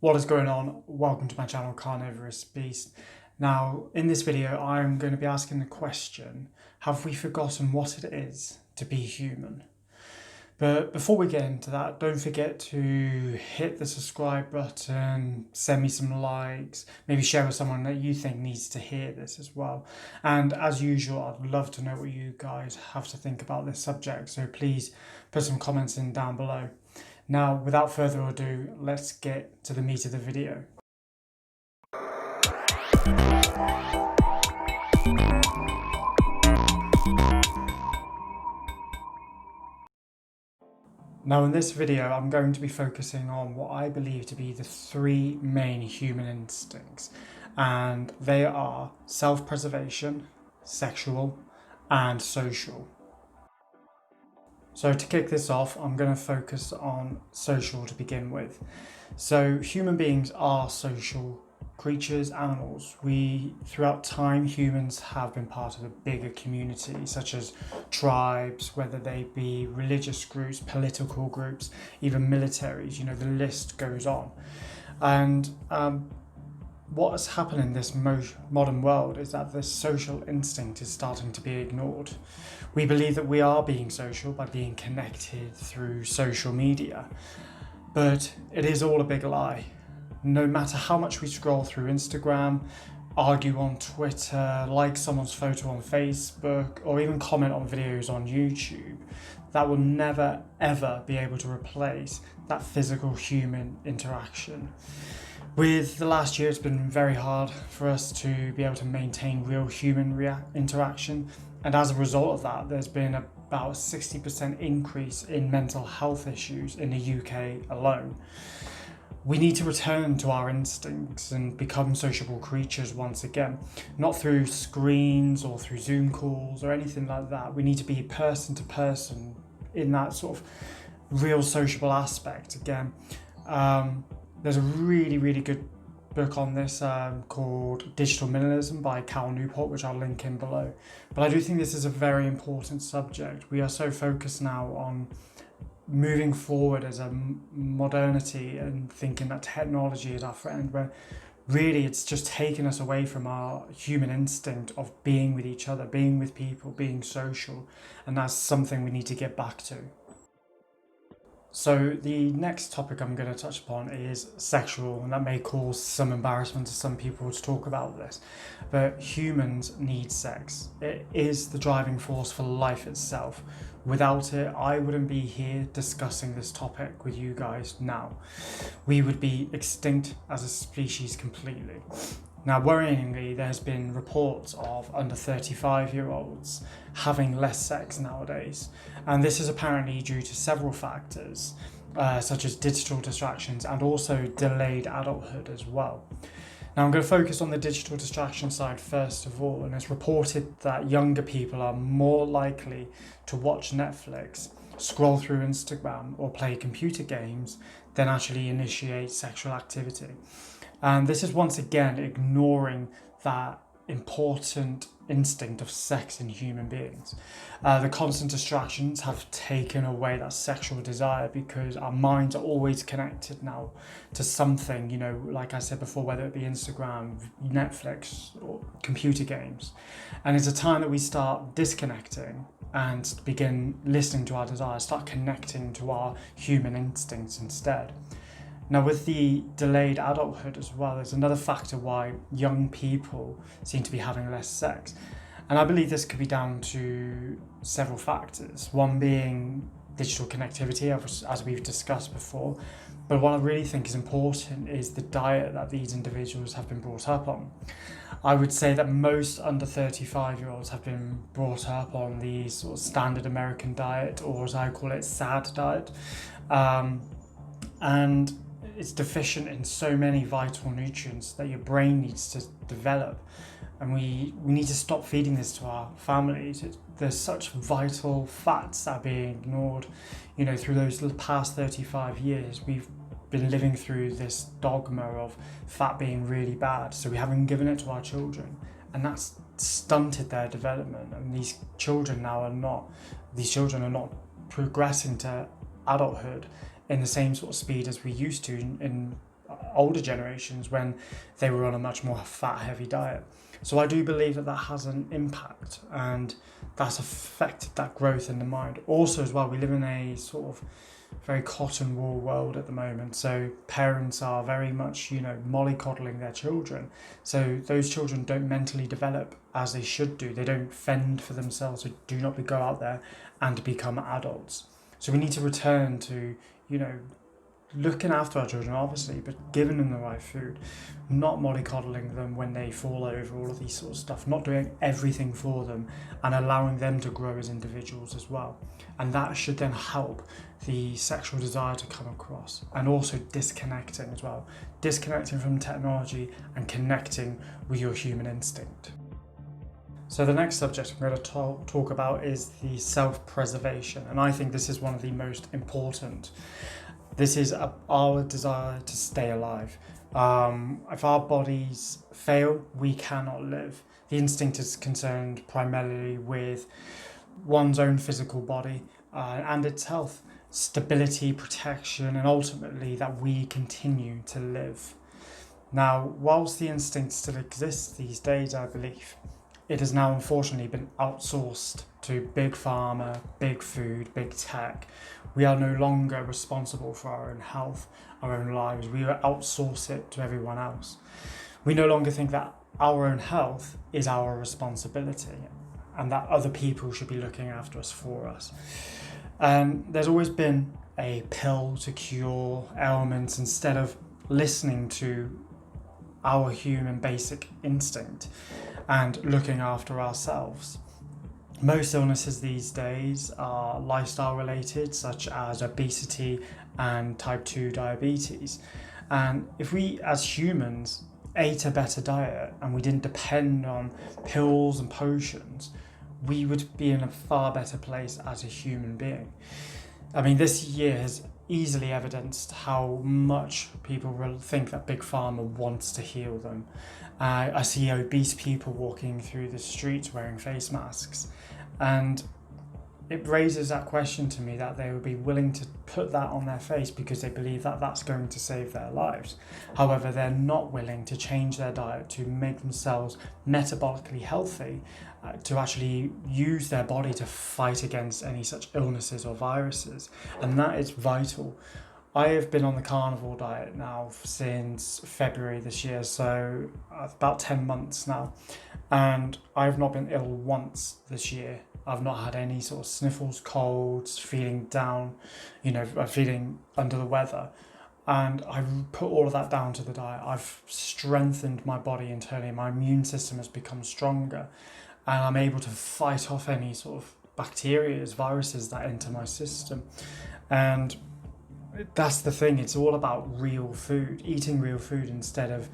What is going on? Welcome to my channel, Carnivore Beast. Now, in this video, I'm going to be asking the question, have we forgotten what it is to be human? But before we get into that, don't forget to hit the subscribe button, send me some likes, maybe share with someone that you think needs to hear this as well. And as usual, I'd love to know what you guys have to think about this subject, so please put some comments in down below. Now, without further ado, let's get to the meat of the video. Now, in this video, I'm going to be focusing on what I believe to be the three main human instincts, and they are self-preservation, sexual, and social. So to kick this off, I'm going to focus on social to begin with. So human beings are social creatures, animals. Throughout time, humans have been part of a bigger community, such as tribes, whether they be religious groups, political groups, even militaries, the list goes on. And what has happened in this modern world is that this social instinct is starting to be ignored. We believe that we are being social by being connected through social media, but it is all a big lie. No matter how much we scroll through Instagram, argue on Twitter, like someone's photo on Facebook, or even comment on videos on YouTube, that will never ever be able to replace that physical human interaction. With the last year, it's been very hard for us to be able to maintain real human interaction. And as a result of that, there's been about a 60% increase in mental health issues in the UK alone. We need to return to our instincts and become sociable creatures once again, not through screens or through Zoom calls or anything like that. We need to be person to person in that sort of real sociable aspect again. There's a really, really good book on this called Digital Minimalism by Cal Newport, which I'll link in below. But I do think this is a very important subject. We are so focused now on moving forward as a modernity and thinking that technology is our friend, where really it's just taken us away from our human instinct of being with each other, being with people, being social. And that's something we need to get back to. So the next topic I'm going to touch upon is sexual, and that may cause some embarrassment to some people to talk about this, but humans need sex. It is the driving force for life itself. Without it, I wouldn't be here discussing this topic with you guys now. We would be extinct as a species completely. Now, worryingly, there's been reports of under 35-year-olds having less sex nowadays. And this is apparently due to several factors, such as digital distractions and also delayed adulthood as well. Now, I'm going to focus on the digital distraction side first of all, and it's reported that younger people are more likely to watch Netflix, scroll through Instagram, or play computer games than actually initiate sexual activity. And this is once again ignoring that important instinct of sex in human beings. The constant distractions have taken away that sexual desire because our minds are always connected now to something, like I said before, whether it be Instagram, Netflix, or computer games. And it's a time that we start disconnecting and begin listening to our desires, start connecting to our human instincts instead. Now, with the delayed adulthood as well, there's another factor why young people seem to be having less sex. And I believe this could be down to several factors. One being digital connectivity, as we've discussed before. But what I really think is important is the diet that these individuals have been brought up on. I would say that most under 35-year-olds have been brought up on the sort of standard American diet, or as I call it, SAD diet. And it's deficient in so many vital nutrients that your brain needs to develop. And we need to stop feeding this to our families. There's such vital fats that are being ignored. Through those past 35 years, we've been living through this dogma of fat being really bad. So we haven't given it to our children. And that's stunted their development. And these children are not progressing to adulthood in the same sort of speed as we used to in older generations when they were on a much more fat heavy diet. So I do believe that has an impact, and that's affected that growth in the mind. Also as well, we live in a sort of very cotton wool world at the moment, so parents are very much mollycoddling their children, so those children don't mentally develop as they should do. They don't fend for themselves, so do not go out there and become adults. So we need to return to looking after our children, obviously, but giving them the right food, not mollycoddling them when they fall over, all of these sort of stuff, not doing everything for them, and allowing them to grow as individuals as well. And that should then help the sexual desire to come across, and also disconnecting as well, disconnecting from technology and connecting with your human instinct. So the next subject I'm going to talk about is the self-preservation, and I think this is one of the most important. This is our desire to stay alive. If our bodies fail, we cannot live. The instinct is concerned primarily with one's own physical body and its health, stability, protection, and ultimately that we continue to live. Now, whilst the instinct still exists these days, I believe, it has now unfortunately been outsourced to big pharma, big food, big tech. We are no longer responsible for our own health, our own lives. We outsource it to everyone else. We no longer think that our own health is our responsibility and that other people should be looking after us for us. And there's always been a pill to cure ailments instead of listening to our human basic instinct and looking after ourselves. Most illnesses these days are lifestyle related, such as obesity and type 2 diabetes. And if we as humans ate a better diet and we didn't depend on pills and potions, we would be in a far better place as a human being. I mean, this year has easily evidenced how much people will think that Big Pharma wants to heal them. I see obese people walking through the streets wearing face masks, and it raises that question to me that they would be willing to put that on their face because they believe that that's going to save their lives. However, they're not willing to change their diet to make themselves metabolically healthy, to actually use their body to fight against any such illnesses or viruses. And that is vital. I have been on the carnivore diet now since February this year, so about 10 months now. And I've not been ill once this year. I've not had any sort of sniffles, colds, feeling down, feeling under the weather. And I put all of that down to the diet. I've strengthened my body internally. My immune system has become stronger. And I'm able to fight off any sort of bacteria, viruses that enter my system. And that's the thing. It's all about real food, eating real food instead of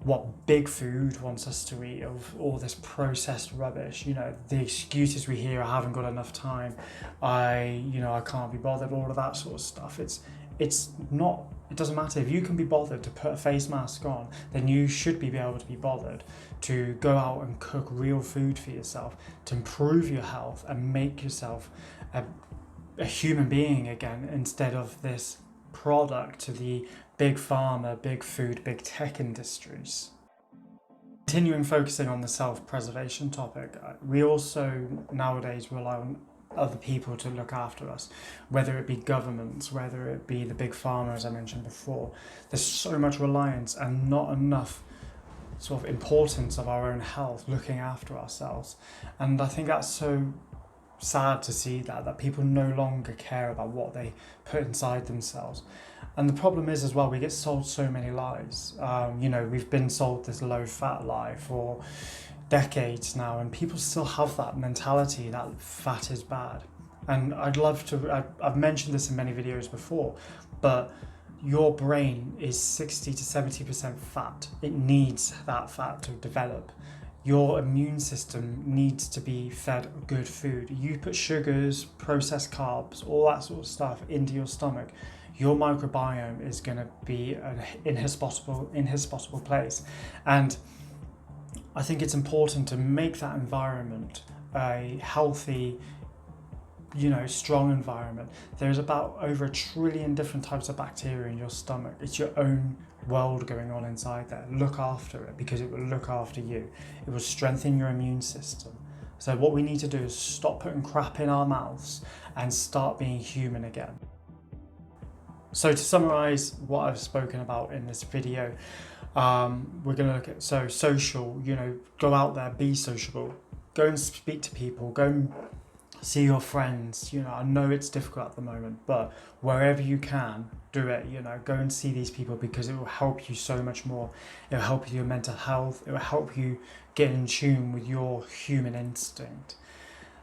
what big food wants us to eat, of all this processed rubbish. The excuses we hear, I haven't got enough time, I can't be bothered, all of that sort of stuff. It doesn't matter. If you can be bothered to put a face mask on, then you should be able to be bothered to go out and cook real food for yourself, to improve your health and make yourself a human being again, instead of this product to the big pharma, big food, big tech industries. Continuing focusing on the self-preservation topic, we also nowadays rely on other people to look after us, whether it be governments, whether it be the big pharma, as I mentioned before. There's so much reliance and not enough sort of importance of our own health, looking after ourselves. And I think that's so sad to see that people no longer care about what they put inside themselves. And the problem is as well, we get sold so many lies. We've been sold this low fat lie for decades now, and people still have that mentality that fat is bad. And I've mentioned this in many videos before, but your brain is 60 to 70% fat. It needs that fat to develop. Your immune system needs to be fed good food. You put sugars, processed carbs, all that sort of stuff into your stomach, your microbiome is going to be an inhospitable place. And I think it's important to make that environment a healthy strong environment. There's about over 1 trillion different types of bacteria in your stomach. It's your own world going on inside there. Look after it, because it will look after you. It will strengthen your immune system. So what we need to do is stop putting crap in our mouths and start being human again. So to summarize what I've spoken about in this video, we're going to look at social, go out there, be sociable, go and speak to people, go and see your friends. I know it's difficult at the moment, but wherever you can, do it. Go and see these people, because it will help you so much more. It will help your mental health. It will help you get in tune with your human instinct.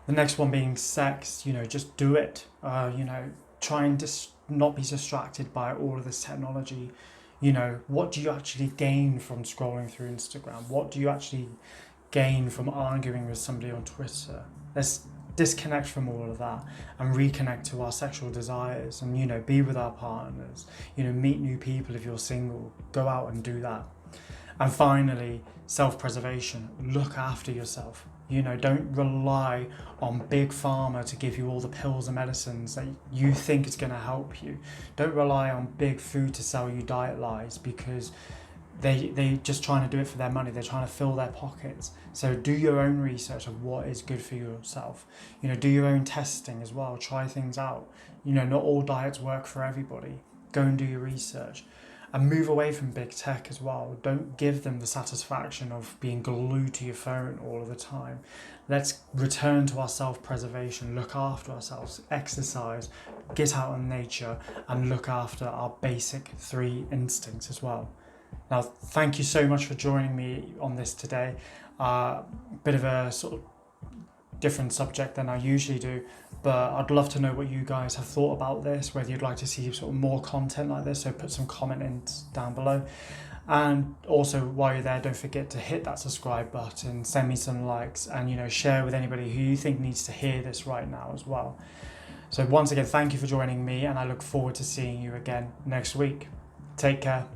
The next one being sex. Just do it. Try and just not be distracted by all of this technology. What do you actually gain from scrolling through Instagram? What do you actually gain from arguing with somebody on Twitter? Let's disconnect from all of that and reconnect to our sexual desires, and be with our partners, meet new people. If you're single, go out and do that. And finally, self-preservation. Look after yourself. Don't rely on big pharma to give you all the pills and medicines that you think is going to help you. Don't rely on big food to sell you diet lies, because they just trying to do it for their money. They're trying to fill their pockets. So do your own research of what is good for yourself. Do your own testing as well. Try things out. Not all diets work for everybody. Go and do your research. And move away from big tech as well. Don't give them the satisfaction of being glued to your phone all of the time. Let's return to our self-preservation, look after ourselves, exercise, get out in nature, and look after our basic 3 instincts as well. Now, thank you so much for joining me on this today. Bit of a sort of different subject than I usually do, but I'd love to know what you guys have thought about this, whether you'd like to see sort of more content like this, so put some comment in down below. And also, while you're there, don't forget to hit that subscribe button, send me some likes, and share with anybody who you think needs to hear this right now as well. So once again, thank you for joining me, and I look forward to seeing you again next week. Take care.